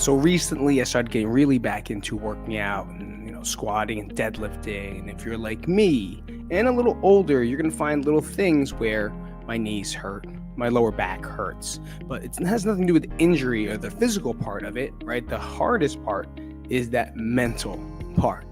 So recently I started getting really back into working out and, squatting and deadlifting. And if you're like me and a little older, you're going to find little things where my knees hurt, my lower back hurts, but it has nothing to do with injury or the physical part of it, right? The hardest part is that mental part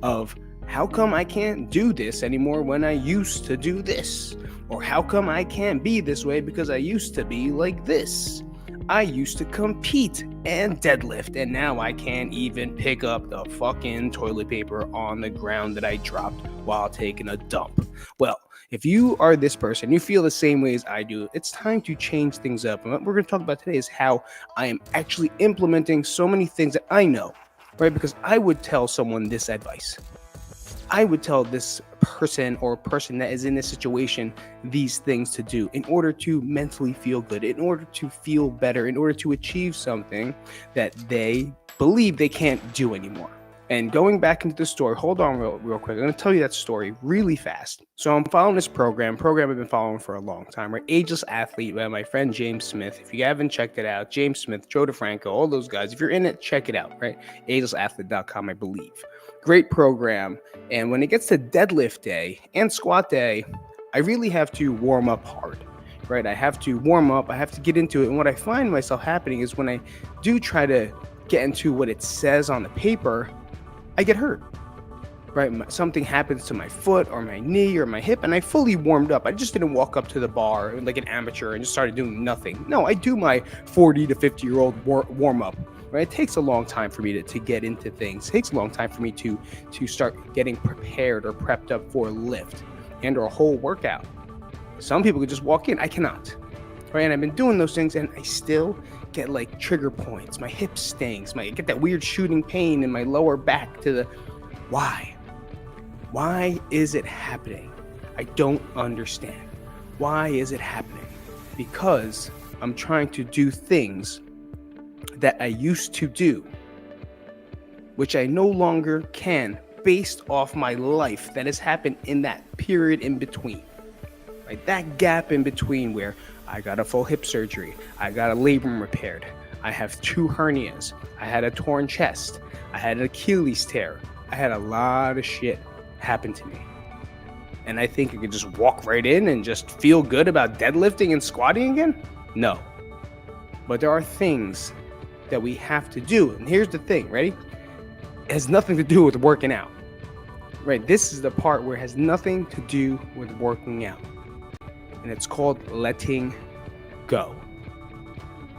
of how come I can't do this anymore when I used to do this? Or how come I can't be this way because I used to be like this? I used to compete and deadlift, and now I can't even pick up the fucking toilet paper on the ground that I dropped while taking a dump. Well, if you are this person, you feel the same way as I do, it's time to change things up. And what we're going to talk about today is how I am actually implementing so many things that I know, right? Because I would tell someone this advice. I would tell this person or person that is in this situation these things to do in order to mentally feel good, in order to feel better, in order to achieve something that they believe they can't do anymore. And going back into the story, hold on real quick. I'm going to tell you that story really fast. So I'm following this program I've been following for a long time, right? Ageless Athlete by my friend James Smith. If you haven't checked it out, James Smith, Joe DeFranco, all those guys, if you're in it, check it out, right? agelessathlete.com, I believe. Great program. And when it gets to deadlift day and squat day, I really have to warm up hard, right? I have to warm up. I have to get into it. And what I find myself happening is when I do try to get into what it says on the paper, I get hurt, right? Something happens to my foot or my knee or my hip, and I fully warmed up. I just didn't walk up to the bar like an amateur and just started doing nothing. No, I do my 40 to 50-year-old warm up. Right? It takes a long time for me to get into things. It takes a long time for me to start getting prepared or prepped up for a lift and or a whole workout. Some people could just walk in. I cannot. Right? And I've been doing those things and I still get like trigger points. My hip stings. I get that weird shooting pain in my lower back to the why? Why is it happening? I don't understand. Why is it happening? Because I'm trying to do things that I used to do, which I no longer can based off my life that has happened in that period in between. Right? That gap in between where I got a full hip surgery, I got a labrum repaired, I have 2 hernias, I had a torn chest, I had an Achilles tear, I had a lot of shit happen to me. And I think I could just walk right in and just feel good about deadlifting and squatting again? No. But there are things that we have to do. And here's the thing, ready? It has nothing to do with working out. Right? This is the part where it has nothing to do with working out. And it's called letting go.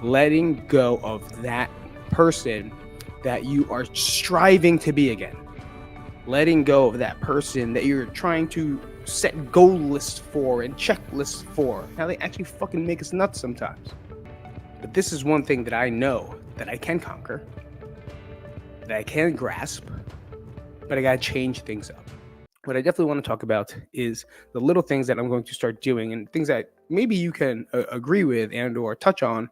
Letting go of that person that you are striving to be again. Letting go of that person that you're trying to set goal lists for and checklists for. How they actually fucking make us nuts sometimes. But this is one thing that I know that I can conquer, that I can grasp, but I gotta change things up. What I definitely want to talk about is the little things that I'm going to start doing and things that maybe you can agree with and or touch on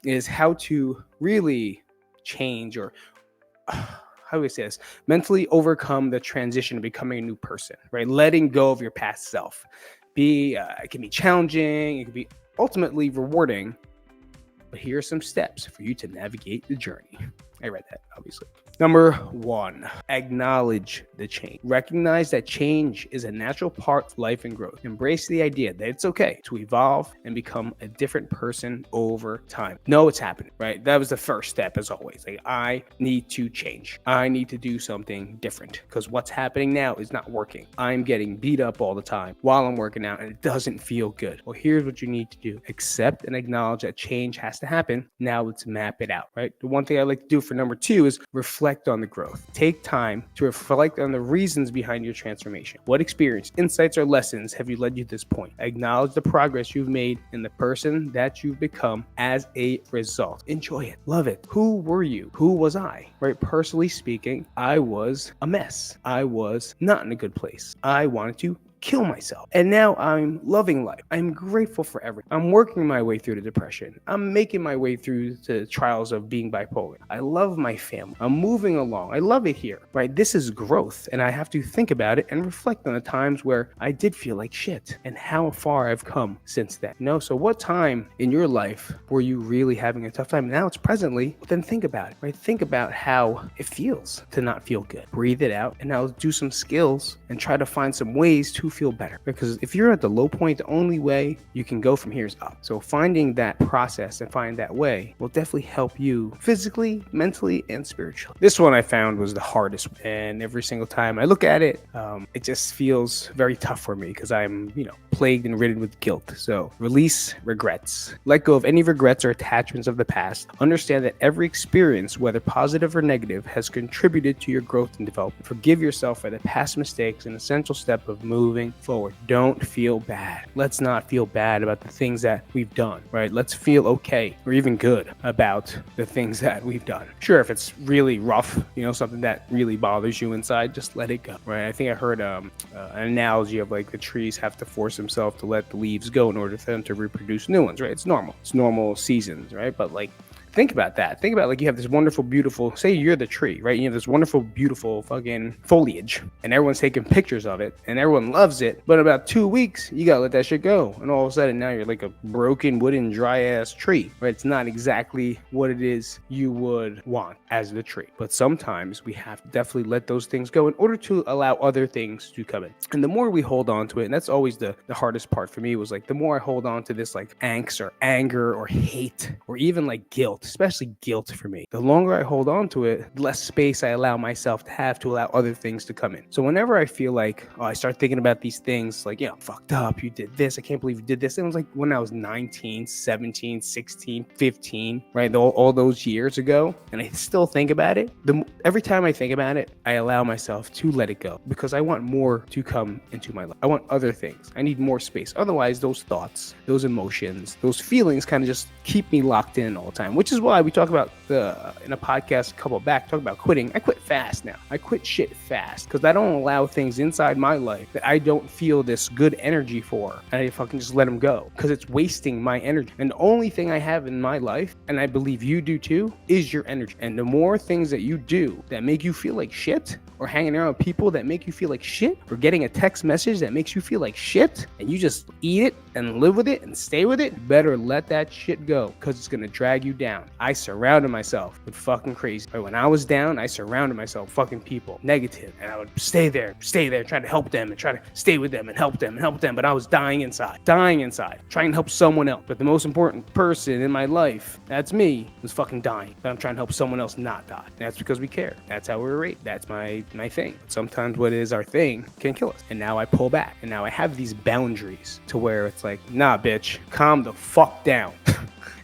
is how to really change or how do we say this? Mentally overcome the transition of becoming a new person, right? Letting go of your past self. It can be challenging, it can be ultimately rewarding, but here are some steps for you to navigate the journey. I read that, obviously. Number 1, acknowledge the change. Recognize that change is a natural part of life and growth. Embrace the idea that it's okay to evolve and become a different person over time. Know it's happening, right? That was the first step, as always. Like, I need to change. I need to do something different because what's happening now is not working. I'm getting beat up all the time while I'm working out and it doesn't feel good. Well, here's what you need to do. Accept and acknowledge that change has to happen. Now let's map it out, right? The one thing I like to do for number 2 is reflect on the growth. Take time to reflect on the reasons behind your transformation. What experience, insights, or lessons have you led you to this point? Acknowledge the progress you've made in the person that you've become as a result. Enjoy it. Love it. Who were you? Who was I? Right? Personally speaking, I was a mess. I was not in a good place. I wanted to kill myself. And now I'm loving life. I'm grateful for everything. I'm working my way through the depression. I'm making my way through the trials of being bipolar. I love my family. I'm moving along. I love it here, right? This is growth. And I have to think about it and reflect on the times where I did feel like shit and how far I've come since then. So what time in your life were you really having a tough time? Now it's presently, then think about it, right? Think about how it feels to not feel good. Breathe it out and now do some skills and try to find some ways to feel better. Because if you're at the low point, the only way you can go from here is up. So finding that process and find that way will definitely help you physically, mentally, and spiritually. This one I found was the hardest. And every single time I look at it, it just feels very tough for me because I'm, plagued and ridden with guilt. So release regrets. Let go of any regrets or attachments of the past. Understand that every experience, whether positive or negative, has contributed to your growth and development. Forgive yourself for the past mistakes, an essential step of moving forward. Don't feel bad. Let's not feel bad about the things that we've done, right? Let's feel okay or even good about the things that we've done. Sure, if it's really rough, something that really bothers you inside, just let it go, right? I think I heard an analogy of like the trees have to force themselves to let the leaves go in order for them to reproduce new ones, right? It's normal seasons, right? But like, think about that. Think about like you have this wonderful, beautiful, say you're the tree, right? You have this wonderful, beautiful fucking foliage and everyone's taking pictures of it and everyone loves it. But about 2 weeks, you gotta let that shit go. And all of a sudden now you're like a broken, wooden, dry ass tree, right? It's not exactly what it is you would want as the tree. But sometimes we have to definitely let those things go in order to allow other things to come in. And the more we hold on to it, and that's always the hardest part for me, was like the more I hold on to this like angst or anger or hate or even like guilt, especially guilt for me, the longer I hold on to it, the less space I allow myself to have to allow other things to come in. So whenever I feel like, I start thinking about these things like, fucked up, you did this, I can't believe you did this. It was like when I was 19, 17, 16, 15, right? All those years ago. And I still think about it. Every time I think about it, I allow myself to let it go because I want more to come into my life. I want other things. I need more space. Otherwise, those thoughts, those emotions, those feelings kind of just keep me locked in all the time, which is why we talk about in a podcast a couple back, talk about quitting. I quit fast now. I quit shit fast because I don't allow things inside my life that I don't feel this good energy for. And I fucking just let them go because it's wasting my energy. And the only thing I have in my life, and I believe you do too, is your energy. And the more things that you do that make you feel like shit, or hanging around with people that make you feel like shit, or getting a text message that makes you feel like shit, and you just eat it and live with it and stay with it, better let that shit go because it's gonna drag you down. I surrounded myself with fucking crazy. But when I was down, I surrounded myself with fucking people, negative, and I would stay there, try to help them and try to stay with them and help them. But I was dying inside, trying to help someone else. But the most important person in my life, that's me, was fucking dying. But I'm trying to help someone else not die. And that's because we care. That's how we're raised. That's my thing. But sometimes what is our thing can kill us. And now I pull back. And now I have these boundaries to where it's like, nah, bitch, calm the fuck down.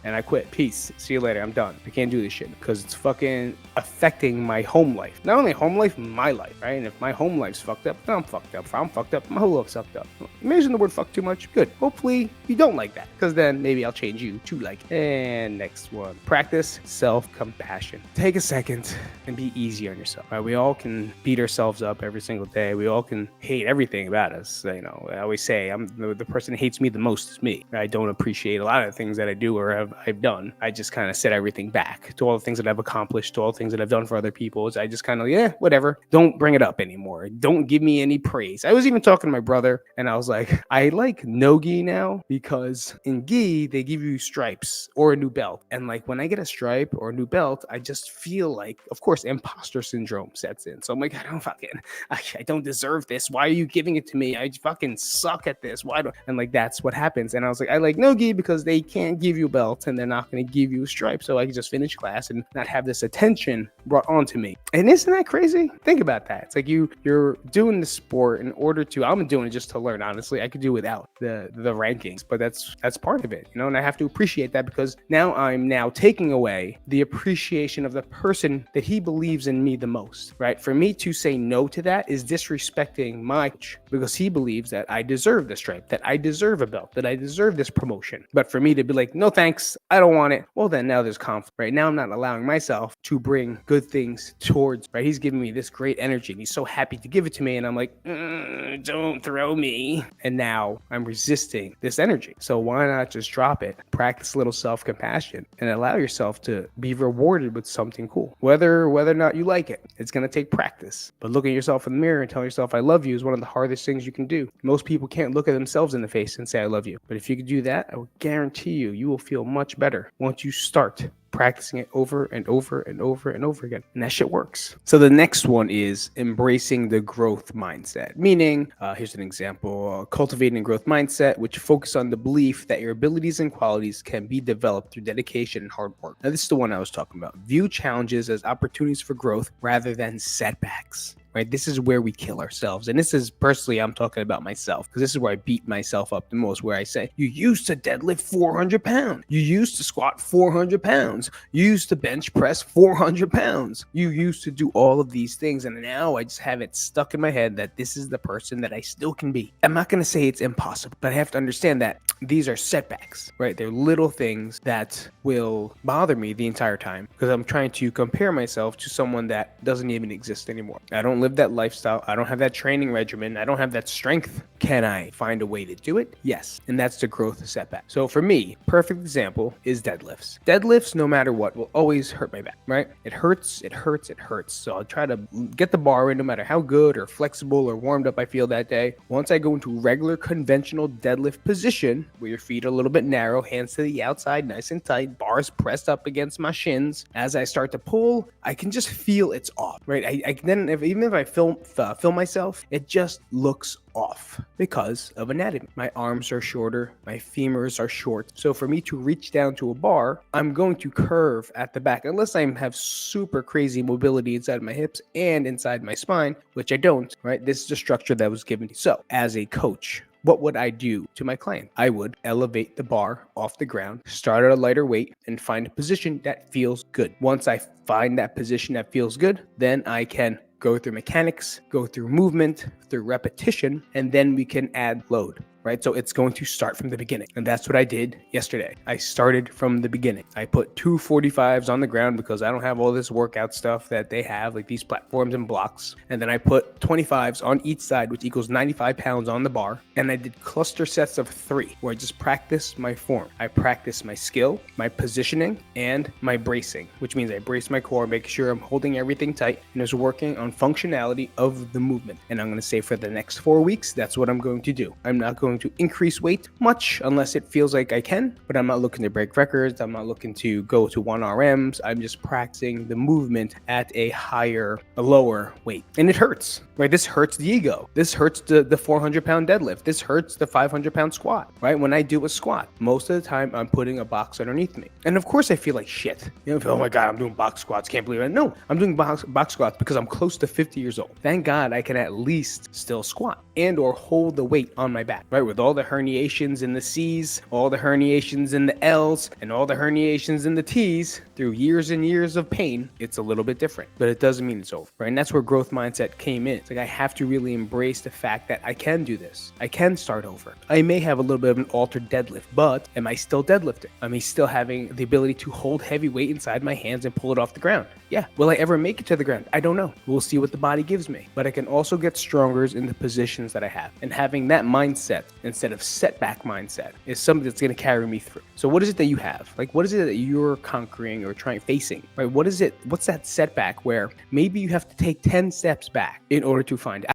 And I quit. Peace. See you later. I'm done. I can't do this shit because it's fucking affecting my home life. Not only home life, my life, right? And if my home life's fucked up, then I'm fucked up. If I'm fucked up, my whole life's fucked up. Imagine the word fuck too much. Good. Hopefully you don't like that because then maybe I'll change you to like it. And next one. Practice self-compassion. Take a second and be easy on yourself. Right? We all can beat ourselves up every single day. We all can hate everything about us. I always say I'm the person who hates me the most is me. I don't appreciate a lot of things that I do or I've done. I just kind of set everything back to all the things that I've accomplished, to all the things that I've done for other people. I just kind of, whatever. Don't bring it up anymore. Don't give me any praise. I was even talking to my brother and I was like, I like no gi now because in gi, they give you stripes or a new belt. And like when I get a stripe or a new belt, I just feel like, of course, imposter syndrome sets in. So I'm like, I don't deserve this. Why are you giving it to me? I fucking suck at this. And like, that's what happens. And I was like, I like no gi because they can't give you a belt and they're not going to give you a stripe. So I can just finish class and not have this attention brought onto me. And isn't that crazy? Think about that. It's like you're doing the sport in order to, I'm doing it just to learn. Honestly, I could do without the rankings, but that's part of it, and I have to appreciate that because now I'm taking away the appreciation of the person that he believes in me the most, right? For me to say no to that is disrespecting my coach because he believes that I deserve the stripe, that I deserve a belt, that I deserve this promotion. But for me to be like, no thanks, I don't want it. Well, then now there's conflict, right? Now I'm not allowing myself to bring good good things towards, right? He's giving me this great energy and he's so happy to give it to me. And I'm like, don't throw me. And now I'm resisting this energy. So why not just drop it, practice a little self-compassion and allow yourself to be rewarded with something cool. Whether or not you like it, it's going to take practice. But looking at yourself in the mirror and telling yourself I love you is one of the hardest things you can do. Most people can't look at themselves in the face and say I love you. But if you could do that, I will guarantee you will feel much better once you start practicing it over and over and over and over again. And that shit works. So the next one is embracing the growth mindset. Meaning, here's an example, cultivating a growth mindset, which focus on the belief that your abilities and qualities can be developed through dedication and hard work. Now, this is the one I was talking about. View challenges as opportunities for growth rather than setbacks. Right? This is where we kill ourselves. And this is personally, I'm talking about myself because this is where I beat myself up the most, where I say, you used to deadlift 400 pounds. You used to squat 400 pounds. You used to bench press 400 pounds. You used to do all of these things. And now I just have it stuck in my head that this is the person that I still can be. I'm not going to say it's impossible, but I have to understand that these are setbacks, right? They're little things that will bother me the entire time because I'm trying to compare myself to someone that doesn't even exist anymore. I don't live that lifestyle. I don't have that training regimen. I don't have that strength. Can I find a way to do it? Yes. And that's the growth setback. So for me, perfect example is deadlifts. Deadlifts, no matter what, will always hurt my back, right? It hurts, it hurts, it hurts. So I'll try to get the bar in no matter how good or flexible or warmed up I feel that day. Once I go into regular conventional deadlift position, where your feet are a little bit narrow, hands to the outside, nice and tight, bars pressed up against my shins. As I start to pull, I can just feel it's off, right? Even if I film myself, it just looks off because of anatomy. My arms are shorter, my femurs are short. So for me to reach down to a bar, I'm going to curve at the back unless I have super crazy mobility inside my hips and inside my spine, which I don't, right? This is the structure that was given to me. So as a coach, what would I do to my client? I would elevate the bar off the ground, start at a lighter weight, and find a position that feels good. Once I find that position that feels good, then I can go through mechanics, go through movement, through repetition, and then we can add load, right? So it's going to start from the beginning. And that's what I did yesterday. I started from the beginning. I put 2 45s on the ground because I don't have all this workout stuff that they have, like these platforms and blocks. And then I put 25s on each side, which equals 95 pounds on the bar. And I did cluster sets of 3, where I just practiced my form. I practiced my skill, my positioning, and my bracing, which means I brace my core, make sure I'm holding everything tight, and is working on functionality of the movement. And I'm going to say for the next 4 weeks, that's what I'm going to do. I'm not going to increase weight much unless it feels like I can, but I'm not looking to break records. I'm not looking to go to 1 RMs. I'm just practicing the movement at a lower weight. And it hurts, right? This hurts the ego. This hurts the 400-pound deadlift. This hurts the 500-pound squat, right? When I do a squat, most of the time I'm putting a box underneath me. And of course I feel like shit. Oh my God, I'm doing box squats. Can't believe it. No, I'm doing box squats because I'm close to 50 years old. Thank God I can at least still squat and or hold the weight on my back, right? With all the herniations in the C's, all the herniations in the L's, and all the herniations in the T's through years and years of pain, it's a little bit different, but it doesn't mean it's over, right? And that's where growth mindset came in. It's like I have to really embrace the fact that I can do this. I can start over. I may have a little bit of an altered deadlift, but am I still deadlifting? Am I still having the ability to hold heavy weight inside my hands and pull it off the ground? Yeah. Will I ever make it to the ground? I don't know. We'll see what the body gives me, but I can also get stronger in the positions that I have. And having that mindset instead of setback mindset is something that's going to carry me through. So what is it that you have? Like, what is it that you're conquering or facing, right? What's that setback where maybe you have to take 10 steps back in order to find out?